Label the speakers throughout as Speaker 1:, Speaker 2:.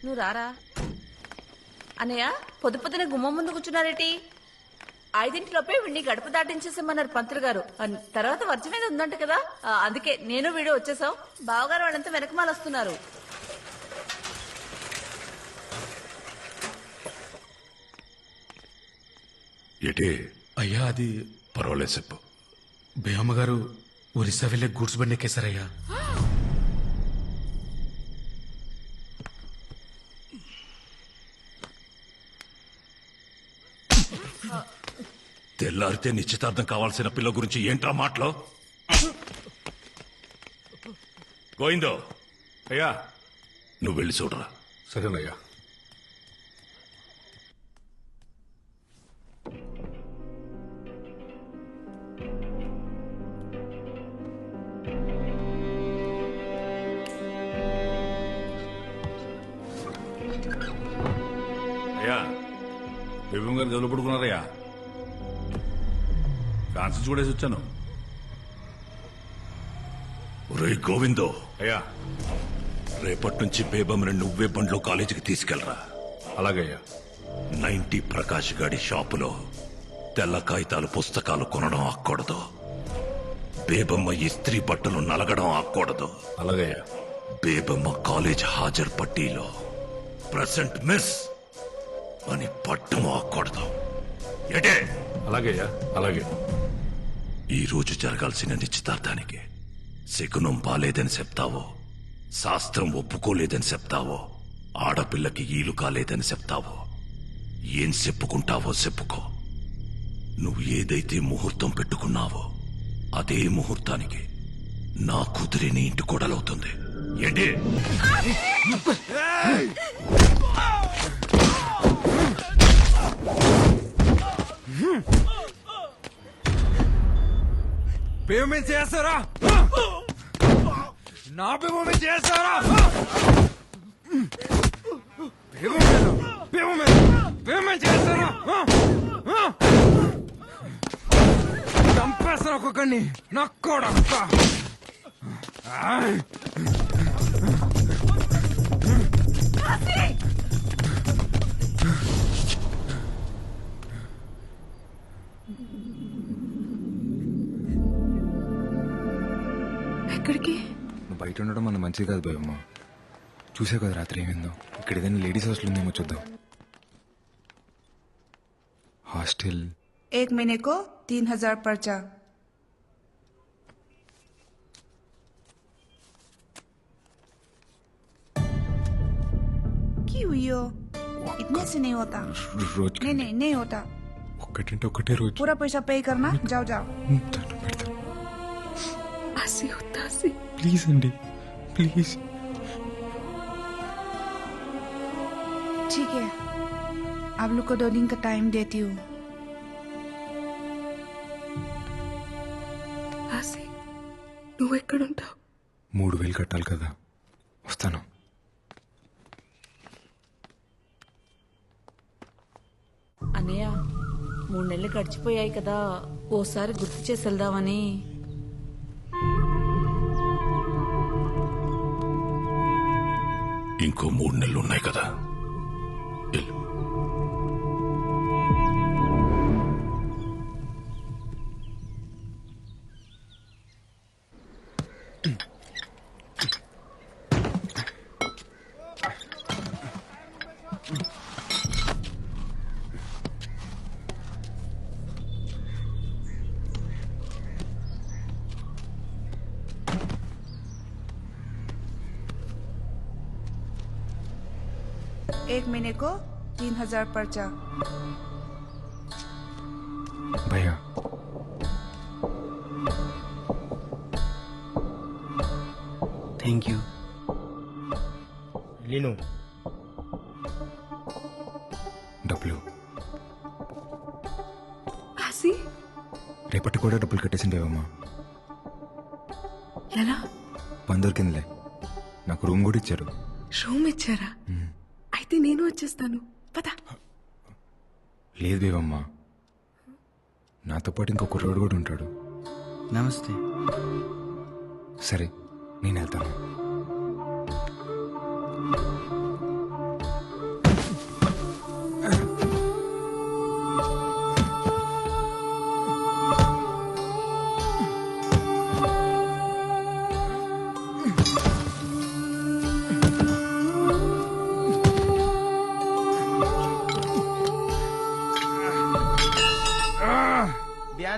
Speaker 1: నువ్వు రారా. అన్నయ్య పొద్దు పొద్దున గుమ్మం ముందు కూర్చున్నారేటి? 5 వీడిని గడప దాటించేసామన్నారు పంతులు గారు. తర్వాత వర్జం మీద ఉందంట కదా, అందుకే నేను వీడు వచ్చేసాం. బావగారు వాళ్ళంతా వెనకమాల వస్తున్నారు.
Speaker 2: ఏటే?
Speaker 3: అయ్యా అది
Speaker 2: పర్వాలేదు చెప్పు.
Speaker 3: బేయమ్మ గారు ఒరిస్సా వెళ్ళే గూడ్స్ బండి ఎక్కేశారయ్యా.
Speaker 2: తెల్లారితే నిశ్చితార్థం కావాల్సిన పిల్ల గురించి ఏంట్రా మాటలో? గోయిందో
Speaker 4: అయ్యా.
Speaker 2: నువ్వు వెళ్ళి చూడరా.
Speaker 4: సరేనయ్యా. అయ్యా, బేబం గారు గదులు పడుకున్నారయ్యా. కాన్సెన్స్ చూడేసి వచ్చాను.
Speaker 2: ఒరే గోవిందో,
Speaker 4: అయ్యా.
Speaker 2: రేపటి నుంచి బేబమ్మని నువ్వే బండ్లో కాలేజీకి తీసుకెళ్లరా.
Speaker 4: అలాగయ్యా.
Speaker 2: 90 ప్రకాష్ గాడి షాపులో తెల్ల కాగితాలు పుస్తకాలు కొనడం ఆక్కూడదు. బేబమ్మ ఇస్త్రీ బట్టలు నలగడం ఆక్కూడదు.
Speaker 4: అలాగయ్యా.
Speaker 2: బేబమ్మ కాలేజ్ హాజరు పట్టీలో ప్రెసెంట్ మిస్ అని పట్టం ఆక్కూడదు. ఏటే?
Speaker 4: అలాగయ్యా. అలాగే.
Speaker 2: ఈ రోజు జరగాల్సిన నిశ్చితార్థానికి శకునం బాలేదని చెప్తావో, శాస్త్రం ఒప్పుకోలేదని చెప్తావో, ఆడపిల్లకి ఈలు కాలేదని చెప్తావో, ఏం చెప్పుకుంటావో చెప్పుకో. నువ్వు ఏదైతే ముహూర్తం పెట్టుకున్నావో అదే ముహూర్తానికి నా కూతురి నీ ఇంటి కోడలవుతుంది. ఏంటి?
Speaker 5: పేమెంట్ చేస్తారా? నా పేమెంట్ చేస్తారా? పేమెంట్ చేస్తారా? చంపేస్తాను ఒక్కొక్కడిని. నక్కోడక్క.
Speaker 1: ఎక్కడికి?
Speaker 5: నువ్వు బయట ఉండడం మన మంచిది కాదు భయమ్మ. చూసావు కదా రాత్రి ఏమైందో. ఇక్కడ ఏదైనా లేడీస్ హాస్టల్ ఉందేమో చూద్దాం. హాస్టల్
Speaker 6: 1 महीने को 3000 पर्चा। क्यों यो? इतने से नहीं होता।
Speaker 5: रोज
Speaker 6: नहीं होता।
Speaker 5: ఒక్కటంటే ఒక్కటే రోజు.
Speaker 6: पूरा पैसा पे करना। जाओ
Speaker 5: ప్లీజ్ అండి, ప్లీజ్.
Speaker 6: ठीक है, आप लोग को 2 दिन का टाइम देती हूँ।
Speaker 1: నువ్వు ఎక్కడుంటావు?
Speaker 5: 3000 కట్టాలి కదా, వస్తాను.
Speaker 1: అన్నయ్య 3 నెలలు గడిచిపోయాయి కదా, ఓసారి గుర్తు చేసి వెళ్దామని.
Speaker 2: ఇంకో 3 నెలలు ఉన్నాయి కదా. వెళ్ళు.
Speaker 6: एक महीने को 3000 पर्चा।
Speaker 5: భయ్యా,
Speaker 7: थैंक यू। लीनू
Speaker 5: డబ్బులు
Speaker 1: ఆసి
Speaker 5: రేపటి కూడా డబ్బులు కట్టేసిందేవమ్మా.
Speaker 1: ఎలా?
Speaker 5: పని దొరికిందిలే. నాకు రూమ్ కూడా ఇచ్చారు.
Speaker 1: రూమ్ ఇచ్చారా? అయితే నేను వచ్చేస్తాను, పద.
Speaker 5: లేదు బేవమ్మా, నాతో పాటు ఇంకో కుర్రోడు కూడా ఉంటాడు.
Speaker 7: नमस्ते।
Speaker 5: సరే, నేను వెళ్తాను.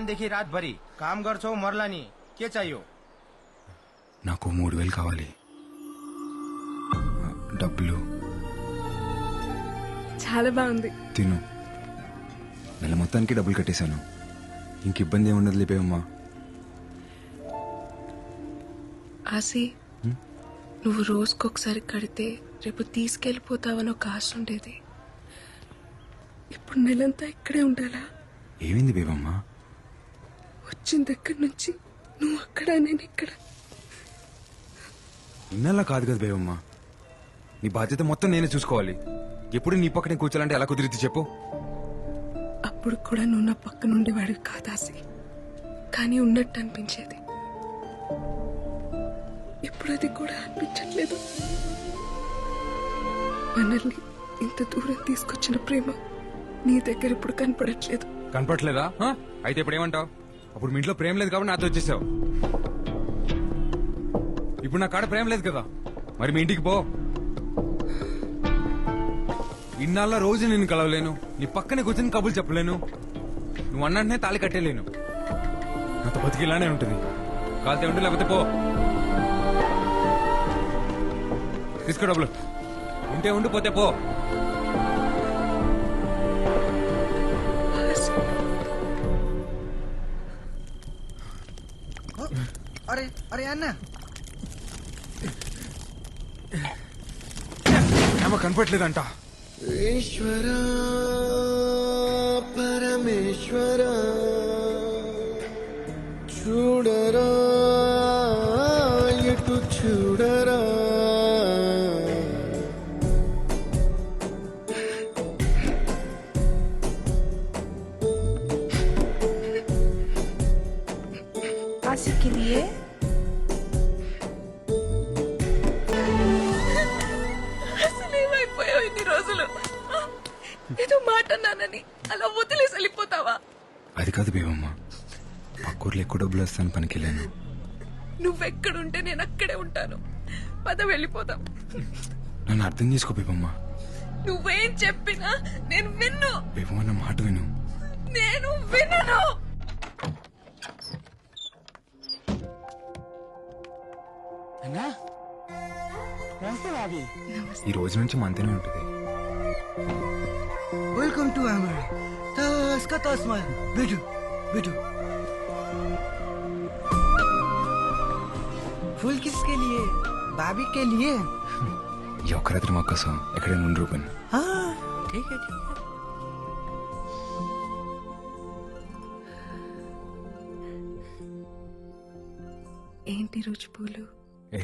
Speaker 8: देखी रात भरी काम गर्छौ मर्ला नि के चाहियो
Speaker 5: నాకు 3000 కావాలి. డబ్బులు
Speaker 6: చాలా బాగుంది.
Speaker 5: తిను. నెల మొత్తానికి డబ్బులు కట్టేశాను. ఇంక ఇబ్బంది ఏమి ఉండదు లేపేవమ్మా.
Speaker 6: ఆసి నువ్వు రోజుకొకసారి కడితే రేపు తీసుకెళ్ళిపోతావని ఒక ఆశ ఉండేది. ఇప్పుడు నెలంతా ఇక్కడే ఉండాలా?
Speaker 5: ఏమైంది బేబమ్మా?
Speaker 6: వచ్చిన దగ్గర నుంచి నువ్వు అక్కడ నేను ఇక్కడ.
Speaker 5: ఇన్నల్లా కాదు కదా బేబమ్మా. నీ బాధ్యత మొత్తం నేనే చూసుకోవాలి. ఎప్పుడు నీ పక్కనే కూర్చోాలంటే ఎలా కుదిరిద్ది చెప్పు.
Speaker 6: అప్పుడు కూడా నువ్వు నా పక్కన ఉండేవాడివి కాదాసి, కానీ ఉన్నట్టు అనిపించేది. ఇప్పుడు అది కూడా అనిపించట్లేదు. మనల్ని ఇంత దూరం తీసుకొచ్చిన ప్రేమ నీ దగ్గర ఇప్పుడు కనపడట్లేదు.
Speaker 5: కనపట్లేదా? అయితే ఇప్పుడు ఏమంటావు? అప్పుడు మీ ఇంట్లో ప్రేమ లేదు కాబట్టి నాతో వచ్చేసావు. ఇప్పుడు నా కాడ ప్రేమ లేదు కదా, మరి మీ ఇంటికి పో. ఇన్నాళ్ళ రోజు నేను కలవలేను, నీ పక్కనే కూర్చొని కబుర్లు చెప్పలేను, నువ్వు అన్నట్టునే తాళి కట్టేలేను. నాతో బతికిలానే ఉంటుంది. కాలితే ఉండు, లేకపోతే పో. తీసుకో డబ్బులు. ఉంటే ఉండి, పోతే పో.
Speaker 7: अरे अरे अन्ना
Speaker 5: ఏమో కనపట్లేదంట.
Speaker 9: ఈశ్వర పరమేశ్వర చూడరా ఎటు చూడరా
Speaker 6: आशी के लिए అసలేమైపోయావు ఇన్ని రోజులు? ఏదో మాట నానని అలా వదిలేసి వెళ్ళిపోతావా?
Speaker 5: అది కాదు బేబమ్మ, పక్కూర్లో ఎక్కువ డబ్బులు వస్తాను పనికి వెళ్ళాను.
Speaker 6: నువ్వెక్కడుంటే నేను అక్కడే ఉంటాను. పద వెళ్ళిపోదాం.
Speaker 5: నన్ను అర్థం చేసుకో బేబమ్మ.
Speaker 6: నువ్వేం చెప్పినా నేను విన్ను.
Speaker 5: బేబమ్మ నా మాట విను.
Speaker 6: నేను వినను.
Speaker 5: ఈ రోజు నుంచి మనతోనే ఉంటుంది.
Speaker 7: वेलकम टू अमर तस का तस माय बेटू बेटू फूल किसके लिए? भाभी के लिए.
Speaker 5: ఈ ఒక్క రాత్రి మా కోసం ఎక్కడైనా ఉండి రూపన్.
Speaker 7: हाँ ठीक है ठीक है.
Speaker 6: ఏంటి రుచి పూలు?
Speaker 5: ఏ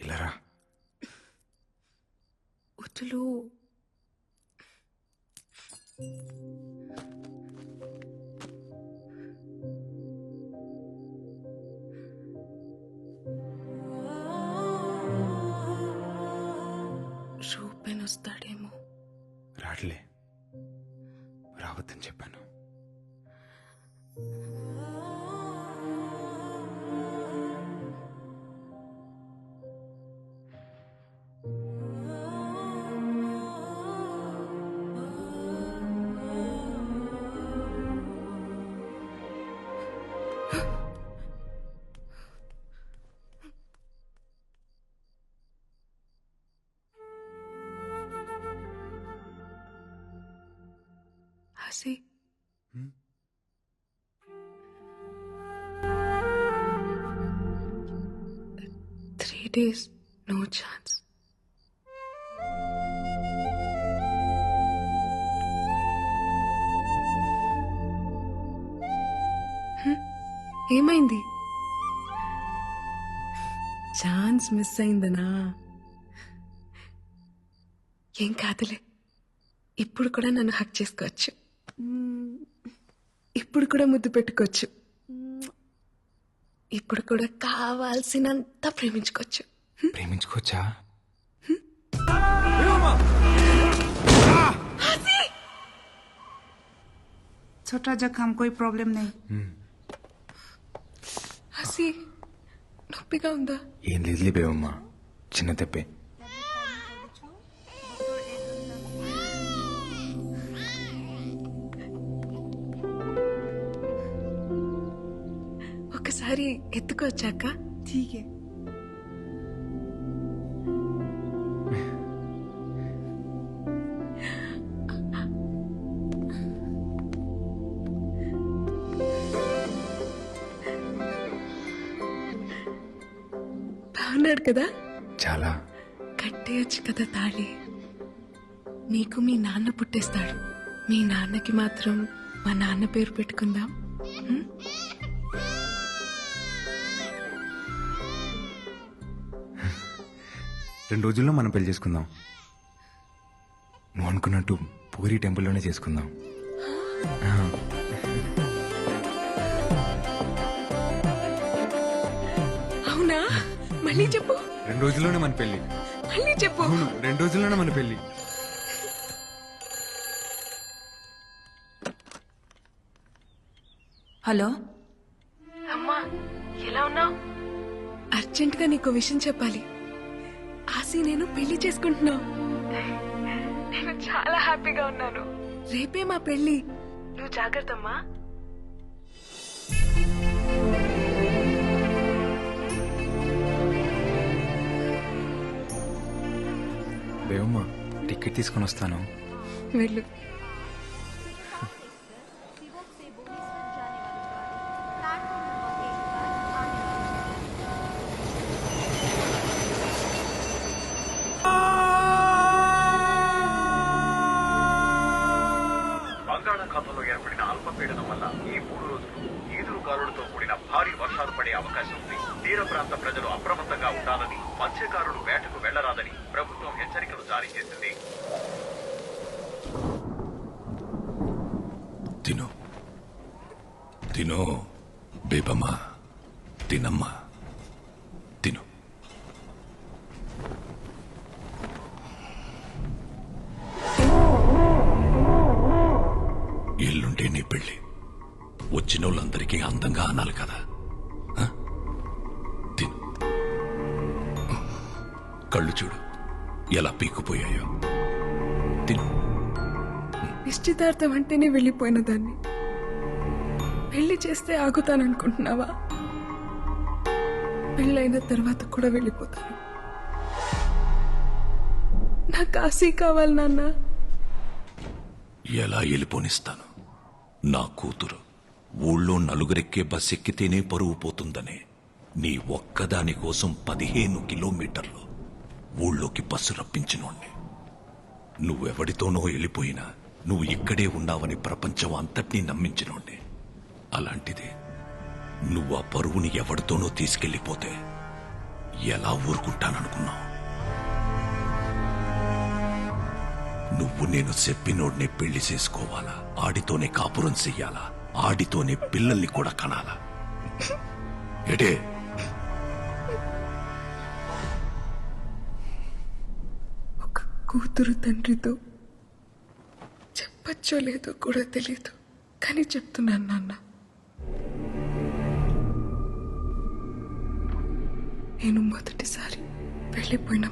Speaker 5: ఇలా రా.
Speaker 6: వదులు. రూపెన్ వస్తాడేమో.
Speaker 5: రాట్లే, రావద్దని చెప్పాను.
Speaker 6: హసి Three days, no chance. ఏమైంది? ఛాన్స్ మిస్ అయిందనా? ఏం కాదులే, ఇప్పుడు కూడా నన్ను హక్ చేసుకోవచ్చు, ఇప్పుడు కూడా ముద్దు పెట్టుకోవచ్చు, ఇప్పుడు కూడా కావాల్సినంత ప్రేమించుకోవచ్చు.
Speaker 5: ప్రేమించుకోవచ్చా?
Speaker 6: छोटा जख्म कोई प्रॉब्लम नहीं. హసి నొప్పిగా ఉందా?
Speaker 5: ఏం లేదులే బేవమ్మ, చిన్న తెప్పే.
Speaker 6: ఒకసారి ఎత్తుకొచ్చాక తీగే బాగున్నాడు కదా
Speaker 5: చాలా
Speaker 6: కట్టేయచ్చు కదా తాళి. నీకు మీ నాన్న పుట్టేస్తాడు. మీ నాన్నకి మాత్రం మా నాన్న పేరు పెట్టుకుందాం. ఉం?
Speaker 5: రెండు రోజుల్లో మనం పెళ్లి చేసుకుందాం. నువ్వు అనుకున్నట్టు పూరి టెంపుల్లోనే చేసుకుందాం.
Speaker 6: అవునా? మళ్ళీ చెప్పు.
Speaker 5: 2 రోజుల్లోనే మన పెళ్లి.
Speaker 6: మళ్ళీ చెప్పు.
Speaker 5: అవును, 2 రోజుల్లోనే మన పెళ్లి.
Speaker 1: హలో,
Speaker 6: అమ్మా ఎలా ఉన్నావు? అర్జెంట్ గా నీకు విషయం చెప్పాలి. ఆసి నేను పెళ్లి చేసుకుంటున్నా. నేను చాలా హ్యాపీగా ఉన్నాను. రేపే మా పెళ్లి. నువ్వు జాగ్రత్తమ్మా.
Speaker 5: దేవమ్మా, టికెట్ తీసుకొని వస్తాను.
Speaker 6: వెళ్ళు.
Speaker 10: బంగాళాఖాతంలో ఏర్పడిన అల్పపీడనం వల్ల ఈ 3 రోజులు ఈదురుగాలులతో కూడిన భారీ వర్షాలు పడే అవకాశం ఉంది. తీర ప్రాంత ప్రజలు అప్రమత్తంగా ఉండాలని, మత్స్యకారులు వేటకు వెళ్లరాదని ప్రభుత్వం హెచ్చరికలు జారీ చేసింది.
Speaker 2: తిను తిను బేబమ్మా, తినమ్మా, తిను. ఎల్లుంటే నీ పెళ్లి. వచ్చిన వాళ్ళందరికీ అందంగా అనాలి కదా. ఆ? తిను. కళ్ళు చూడు ఎలా పీక్కుపోయాయో. తిను.
Speaker 6: నిశ్చితార్థం అంటేనే వెళ్ళిపోయిన దాన్ని పెళ్లి చేస్తే ఆగుతాననుకుంటున్నావా? పెళ్ళైన తర్వాత కూడా వెళ్ళిపోతాను. నాకు ఆశీ కావాలి నాన్న.
Speaker 2: ఎలా వెళ్ళిపోనిస్తాను? నా కూతురు ఊళ్ళో నలుగురెక్కే బస్ ఎక్కితేనే పరువు పోతుందనే నీ ఒక్కదాని కోసం 15 కిలోమీటర్లు ఊళ్ళోకి బస్సు రప్పించినోణ్ణి. నువ్వెవడితోనో వెళ్ళిపోయినా నువ్వు ఇక్కడే ఉన్నావని ప్రపంచం అంతటినీ నమ్మించినోణ్ణి. అలాంటిది నువ్వు ఆ పరువుని ఎవడితోనో తీసుకెళ్లిపోతే ఎలా ఊరుకుంటాననుకున్నావు? నువ్వు నేను చెప్పినోడ్నే పెళ్లి చేసుకోవాలా, ఆడితోనే కాపురం చెయ్యాలా, ఆడితోనే పిల్లల్ని కూడా కనాలా? ఎడే
Speaker 6: ఒక కూతురు తండ్రితో చెప్పచ్చో లేదో కూడా తెలియదు, కానీ చెప్తున్నాను నాన్న. నేను మొదటిసారి వెళ్ళిపోయినప్పుడు